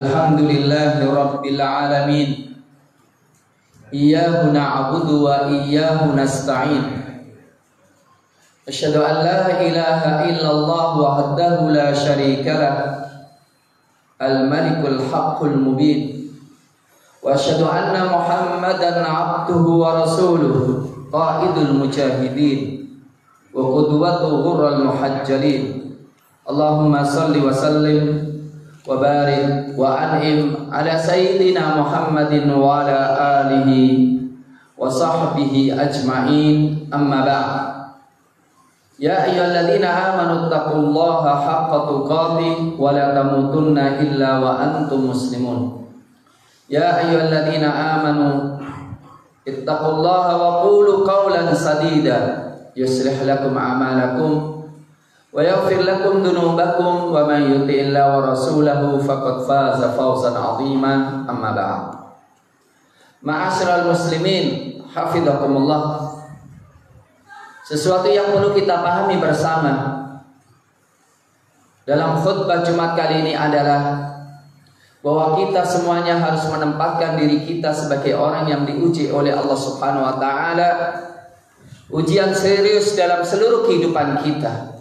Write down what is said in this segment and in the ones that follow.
Alhamdulillahi Rabbil Alamin. Iyyahu na'budu wa iyyahu nasta'in. Asyhadu an la ilaha illallah wahdahu la syarika lah, al-malikul haqqul mubin. Wa asyhadu anna Muhammadan 'abduhu wa rasuluhu, qaidul mujahidin wa qudwatu ghurral muhajjalin. Allahumma salli wa sallim wa barik wa an'im ala sayyidina Muhammadin wa ala alihi wa sahbihi ajma'in, amma ba'd. Ya ayyuhalladzina amanu taqullaha haqqa tuqatih wa la tamutunna illa wa antum muslimun. Ya ayyuhalladzina amanu ittaqullaha wa qulu qawlan sadida yuslih lakum a'malakum wa yaghfir lakum dhunubakum wa man yuti'illah wa rasulahu faqad faza fawzan 'azima, amma ba'd. Ma'asyiral muslimin, hafizakumullah. Sesuatu yang perlu kita pahami bersama dalam khutbah Jumat kali ini adalah bahwa kita semuanya harus menempatkan diri kita sebagai orang yang diuji oleh Allah Subhanahu wa taala, ujian serius dalam seluruh kehidupan kita,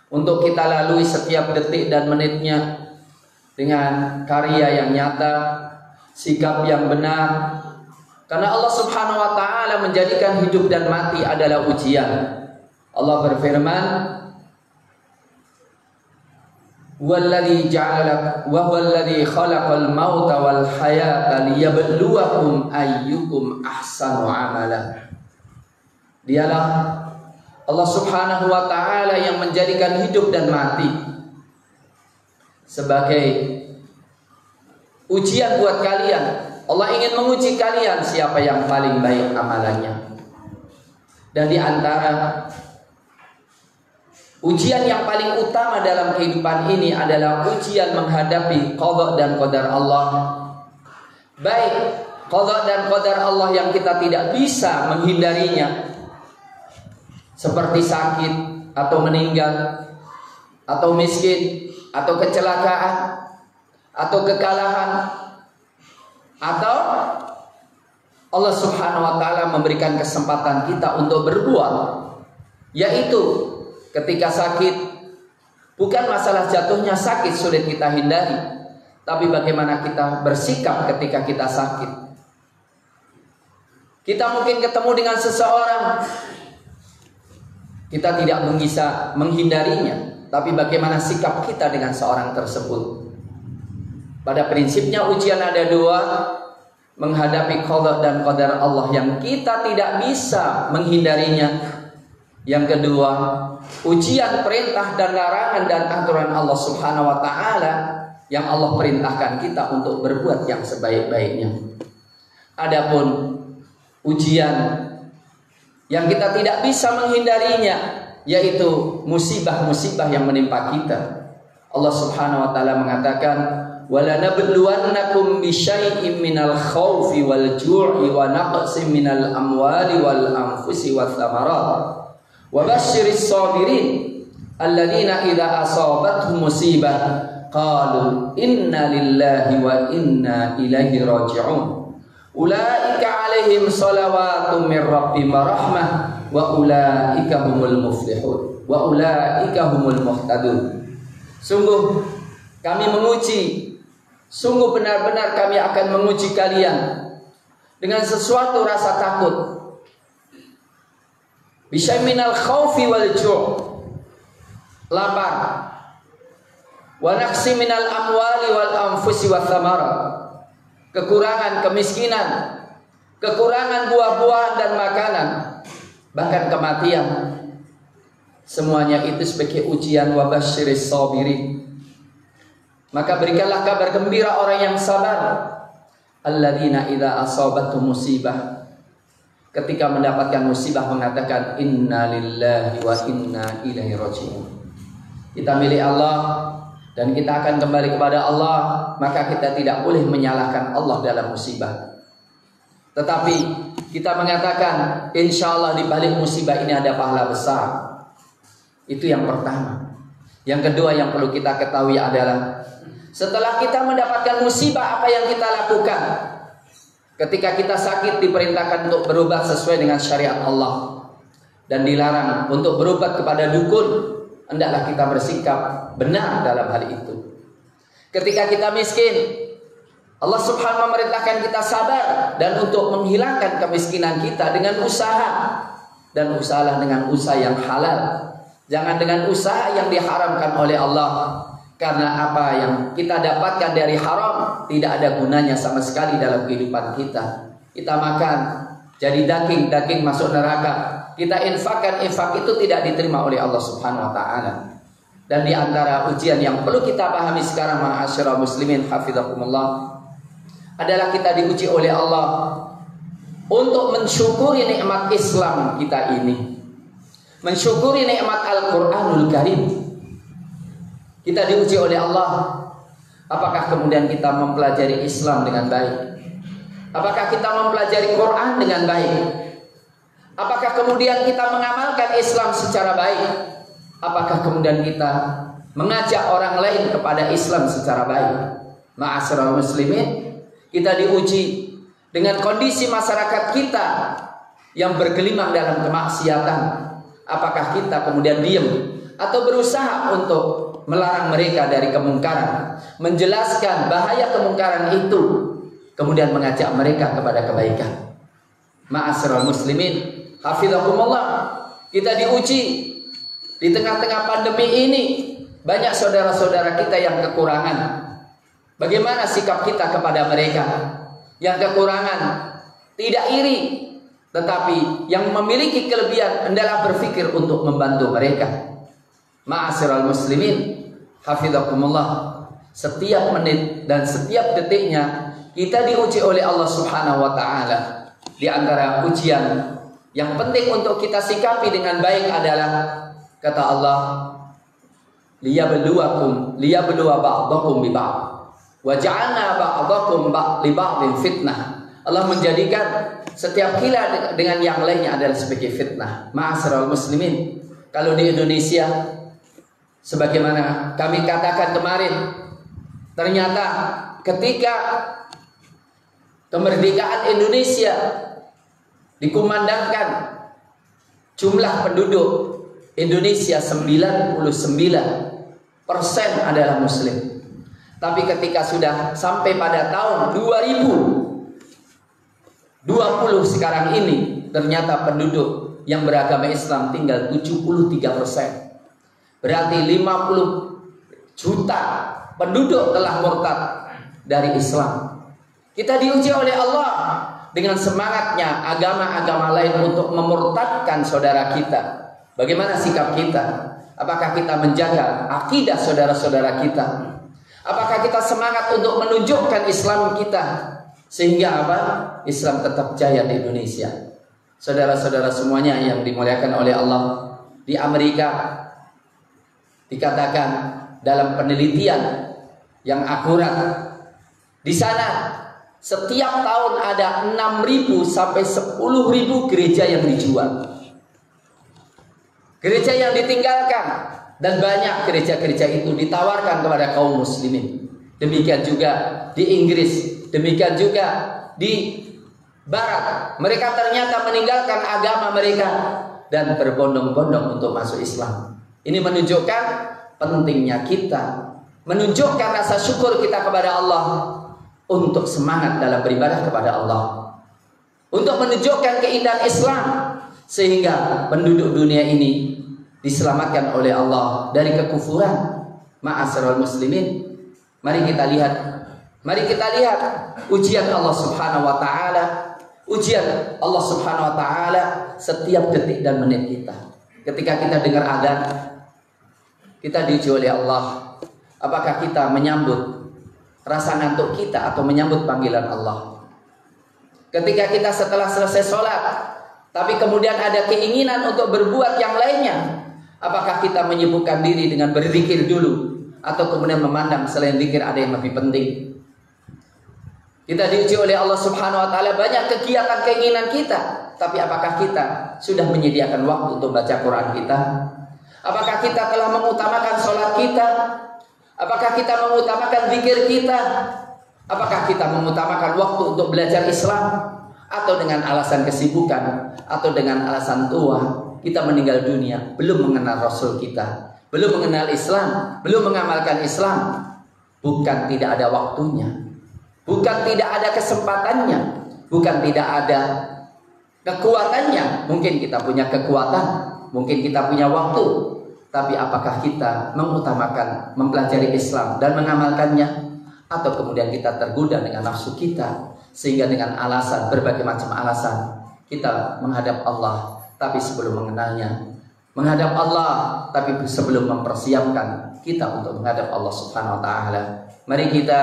untuk kita lalui setiap detik dan menitnya dengan karya yang nyata, sikap yang benar. Karena Allah Subhanahu wa taala menjadikan hidup dan mati adalah ujian. Allah berfirman, "Walladzi ja'ala wa huwallazi khalaqal mauta wal hayata liyabluwakum ayyukum ahsanu amala." Dialah Allah Subhanahu wa taala yang menjadikan hidup dan mati sebagai ujian buat kalian. Allah ingin menguji kalian siapa yang paling baik amalannya. Dan di antara ujian yang paling utama dalam kehidupan ini adalah ujian menghadapi qada dan qadar Allah. Baik qada dan qadar Allah yang kita tidak bisa menghindarinya, seperti sakit atau meninggal, atau miskin, atau kecelakaan, atau kekalahan, atau Allah Subhanahu wa taala memberikan kesempatan kita untuk berbuat, yaitu ketika sakit. Bukan masalah jatuhnya sakit sulit kita hindari, tapi bagaimana kita bersikap ketika kita sakit. Kita mungkin ketemu dengan seseorang, kita tidak bisa menghindarinya, tapi bagaimana sikap kita dengan seorang tersebut. Pada prinsipnya ujian ada dua: menghadapi qada dan qadar Allah yang kita tidak bisa menghindarinya. Yang kedua, ujian perintah dan larangan dan aturan Allah Subhanahu wa taala yang Allah perintahkan kita untuk berbuat yang sebaik-baiknya. Adapun ujian yang kita tidak bisa menghindarinya, yaitu musibah-musibah yang menimpa kita. Allah Subhanahu wa taala mengatakan, "Wala nabluwannakum bisyai'im minal khaufi wal ju'i wa naqsin minal amwali wal anfusi wath thamarat wa basyiris sabirin alladziina idza asabatuhum musibah qalu inna lillahi wa inna ilaihi raji'un ulaika 'alaihim shalawatun mir rabbihim wa rahmah wa ulaika humul muflihun wa ulaika humul muhtadun." Sungguh kami menguji, sungguh benar-benar kami akan menguji kalian dengan sesuatu rasa takut. Bisyai minal khaufi wal ju', lapar. Wa naqsi minal amwali wal anfusi wath thamarat, kekurangan, kemiskinan, kekurangan buah-buahan dan makanan, bahkan kematian. Semuanya itu sebagai ujian. Wa basyiris sabirin, maka berikanlah kabar gembira orang yang sabar. Alladzina idza asabatuhum musibah, ketika mendapatkan musibah mengatakan inna lillahi wa inna ilaihi raji'un. Kita milik Allah dan kita akan kembali kepada Allah, maka kita tidak boleh menyalahkan Allah dalam musibah. Tetapi kita mengatakan insyaallah di balik musibah ini ada pahala besar. Itu yang pertama. Yang kedua yang perlu kita ketahui adalah Setelah kita mendapatkan musibah, apa yang kita lakukan? Ketika kita sakit, diperintahkan untuk berobat sesuai dengan syariat Allah, dan dilarang untuk berobat kepada dukun. Hendaklah kita bersikap benar dalam hal itu. Ketika kita miskin, Allah Subhanahu memerintahkan kita sabar dan untuk menghilangkan kemiskinan kita dengan usaha, dan usahalah dengan usaha yang halal. Jangan dengan usaha yang diharamkan oleh Allah. Karena apa yang kita dapatkan dari haram tidak ada gunanya sama sekali dalam kehidupan kita. Kita makan jadi daging masuk neraka. Kita infakkan, infak itu tidak diterima oleh Allah Subhanahu wa taala. Dan di antara ujian yang perlu kita pahami sekarang, ma'asyiral muslimin hafizakumullah, adalah kita diuji oleh Allah untuk mensyukuri nikmat Islam kita ini, mensyukuri nikmat Al-Qur'anul Karim. Kita diuji oleh Allah. Apakah kemudian kita mempelajari Islam dengan baik? Apakah kita mempelajari Quran dengan baik? Apakah kemudian kita mengamalkan Islam secara baik? Apakah kemudian kita mengajak orang lain kepada Islam secara baik? Ma'asyiral muslimin, kita diuji dengan kondisi masyarakat kita yang bergelimang dalam kemaksiatan. Apakah kita kemudian diam atau berusaha untuk melarang mereka dari kemungkaran, menjelaskan bahaya kemungkaran itu, kemudian mengajak mereka kepada kebaikan? Ma'asyiral muslimin hafizakumullah, kita diuji di tengah-tengah pandemi ini. Banyak saudara-saudara kita yang kekurangan. Bagaimana sikap kita kepada mereka yang kekurangan? Tidak iri, tetapi yang memiliki kelebihan hendaklah berpikir untuk membantu mereka. Ma'asyiral muslimin hafizakumullah, setiap menit dan setiap detiknya kita diuji oleh Allah Subhanahu wa taala. Di antara ujian yang penting untuk kita sikapi dengan baik adalah, kata Allah, liyabluwa ba'dakum bi ba'd wa ja'alna ba'dakum li ba'din fitnah. Allah menjadikan setiap kita dengan yang lainnya adalah sebagai fitnah. Ma'asyiral muslimin, kalau di Indonesia, sebagaimana kami katakan kemarin, ternyata ketika kemerdekaan Indonesia dikumandangkan, jumlah penduduk Indonesia 99% adalah muslim. Tapi ketika sudah sampai pada tahun 2020 sekarang ini, ternyata penduduk yang beragama Islam tinggal 73%. Berarti 50 juta penduduk telah murtad dari Islam. Kita diuji oleh Allah dengan semangatnya agama-agama lain untuk memurtadkan saudara kita. Bagaimana sikap kita? Apakah kita menjaga akidah saudara-saudara kita? Apakah kita semangat untuk menunjukkan Islam kita, sehingga apa? Islam tetap jaya di Indonesia. Saudara-saudara semuanya yang dimuliakan oleh Allah, di Amerika dikatakan dalam penelitian yang akurat, di sana setiap tahun ada 6.000 sampai 10.000 gereja yang dijual, gereja yang ditinggalkan, dan banyak gereja-gereja itu ditawarkan kepada kaum muslimin. Demikian juga di Inggris, demikian juga di Barat. Mereka ternyata meninggalkan agama mereka dan berbondong-bondong untuk masuk Islam. Ini menunjukkan pentingnya kita menunjukkan rasa syukur kita kepada Allah, untuk semangat dalam beribadah kepada Allah, untuk menunjukkan keindahan Islam, sehingga penduduk dunia ini diselamatkan oleh Allah dari kekufuran. Ma'asyiral muslimin, mari kita lihat ujian Allah Subhanahu wa taala, ujian Allah Subhanahu wa taala setiap detik dan menit kita. Ketika kita dengar adzan, kita diuji oleh Allah. Apakah kita menyambut rasa ngantuk kita atau menyambut panggilan Allah? Ketika kita setelah selesai sholat, tapi kemudian ada keinginan untuk berbuat yang lainnya, apakah kita menyibukkan diri dengan berzikir dulu, atau kemudian memandang selain zikir ada yang lebih penting? Kita diuji oleh Allah Subhanahu wa taala banyak kegiatan keinginan kita, tapi apakah kita sudah menyediakan waktu untuk baca Quran kita? Apakah kita telah mengutamakan sholat kita? Apakah kita mengutamakan zikir kita? Apakah kita mengutamakan waktu untuk belajar Islam? Atau dengan alasan kesibukan, atau dengan alasan tua, kita meninggal dunia, belum mengenal Rasul kita, belum mengenal Islam, belum mengamalkan Islam. Bukan tidak ada waktunya, bukan tidak ada kesempatannya, bukan tidak ada kekuatannya. Mungkin kita punya kekuatan, mungkin kita punya waktu, tapi apakah kita mengutamakan mempelajari Islam dan mengamalkannya? Atau kemudian kita tergoda dengan nafsu kita, sehingga dengan alasan, berbagai macam alasan, kita menghadap Allah, tapi sebelum mengenalnya, menghadap Allah, tapi sebelum mempersiapkan kita untuk menghadap Allah Subhanahu wa Ta'ala. Mari kita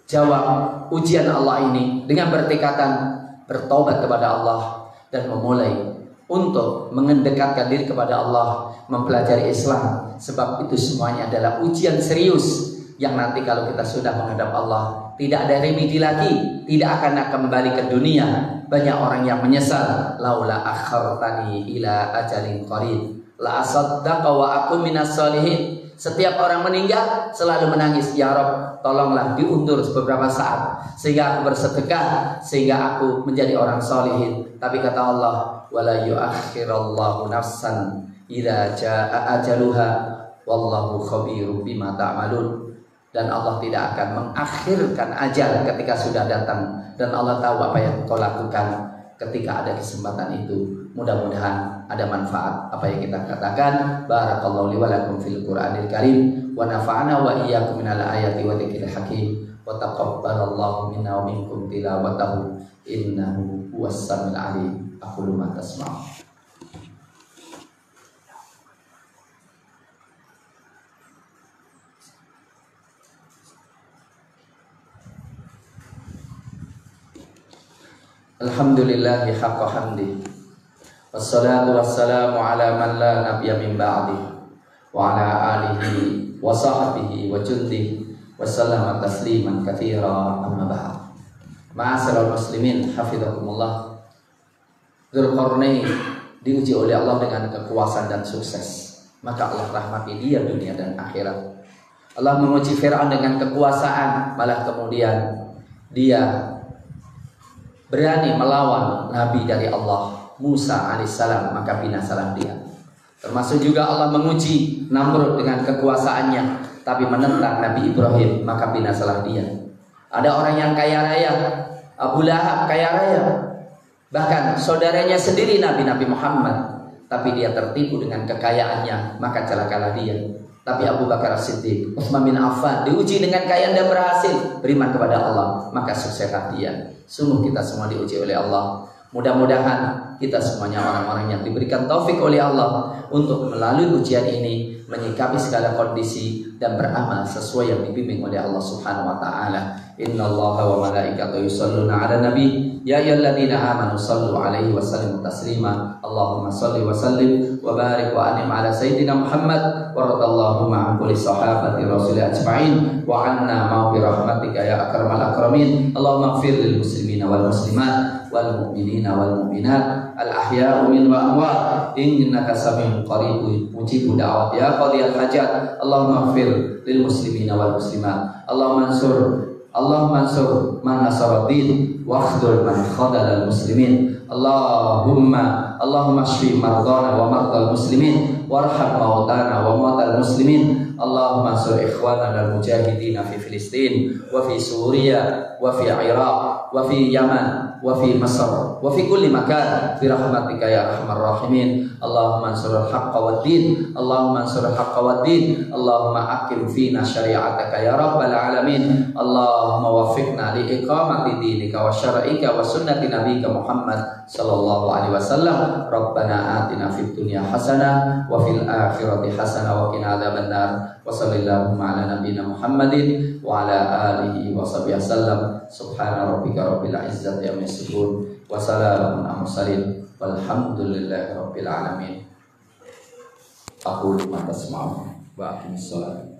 jawab ujian Allah ini dengan bertekatan bertobat kepada Allah dan memulai untuk mendekatkan diri kepada Allah, mempelajari Islam. Sebab itu semuanya adalah ujian serius yang nanti kalau kita sudah menghadap Allah, tidak ada remedi lagi, tidak akan kembali ke dunia. Banyak orang yang menyesal, laula akhartani ila ajalin qarib la asaddaqa wa akun minas solihin. Setiap orang meninggal selalu menangis, ya Rabb, tolonglah diundur beberapa saat sehingga aku bersedekah, sehingga aku menjadi orang solihin. Tapi kata Allah, wala yuakhirallahu nafsan idza jaa ajaluha wallahu khabirum bima ta'malun. Dan Allah tidak akan mengakhirkan ajal ketika sudah datang, dan Allah tahu apa yang kau lakukan ketika ada kesempatan itu. Mudah-mudahan ada manfaat apa yang kita katakan. Barakallahu li wa lakum fil Qur'anil Karim wa nafa'ana wa iyyakum minal ayati wa dzikril hakim wa taqabbalallahu minna wa minkum tilawatahu innahu huwas samiul alim. Aqulu ma tasma'un. Alhamdulillahi haqqa hamdi, wassalatu wassalamu ala man la nabiyya min ba'di, wa ala alihi wa sahbihi wa jundihi wa sallama tasliman katsira, amma ba'd. Ma'asyiral muslimin hafizakumullah. Dzulqarnain diuji oleh Allah dengan kekuasaan dan sukses, maka Allah rahmati dia dunia dan akhirat. Allah menguji Fir'aun dengan kekuasaan, malah kemudian dia berani melawan Nabi dari Allah, Musa alaihissalam, maka binasalah dia. Termasuk juga Allah menguji Namrud dengan kekuasaannya, tapi menentang Nabi Ibrahim, maka binasalah dia. Ada orang yang kaya raya, Abu Lahab kaya raya, bahkan saudaranya sendiri Nabi Muhammad, tapi dia tertipu dengan kekayaannya, maka celakalah dia. Tapi Abu Bakar As-Siddiq, Utsman bin Affan diuji dengan kekayaan dan berhasil beriman kepada Allah, maka sukseslah dia. Sungguh kita semua diuji oleh Allah. Mudah-mudahan kita semuanya orang-orang yang diberikan taufik oleh Allah untuk melalui ujian ini menyikapi segala kondisi dan beramal sesuai yang dibimbing oleh Allah Subhanahu wa taala. Innallaha wa malaikatahu yusholluna 'alan nabi ya ayyuhalladzina amanu shallu 'alaihi wa sallimu taslima. Allahumma shalli wa sallim wa barik wa anim 'ala sayyidina Muhammad wa radallahu ma'an kulli sahabati rasulillah ajma'in wa 'anna ma bi rahmatika ya akramal akramin. Allahumma ighfir lil muslimina wal muslimat wal mu'minina wal mu'minat al ahya'u min wa amwat innaka samiun qaribun mujibu da'wat ya qadiyal hajat. Allahumma ighfir lil muslimina wal muslimat. Allahumma ansur man nasaraddin wa akhdhur man khadalal muslimin. Allahumma shfi mardana wa mardal muslimin warham mautana wa mautal muslimin. Allahumma ansur ikhwanana al mujahidin fi Filistin wa fi Suriya wa fi Iraq wa fi Yaman wa fi Masr wa fi kulli makan bi rahmatika ya arhamar rahimin. Allahumma ansur al-haqqa wad-din. Allahumma ansur al-haqqa wad-din. Allahumma aqim fina syari'ataka ya rabbal alamin. Allahumma waffiqna li iqamati dinika wa syar'ika wa sunnati nabiyyika Muhammad sallallahu alaihi wasallam. Rabbana atina fid dunya hasanah wa fil akhirati hasanah wa qina adzabannar. Wa sallallahu ala nabiyyina Muhammadin wa ala alihi wa sahbihi wasallam. Subhana rabbika rabbil izzati amma yasifun wa salamun alal mursalin walhamdulillahi rabbil alamin. Aqulu ma tasma'un wa aqimis shalah.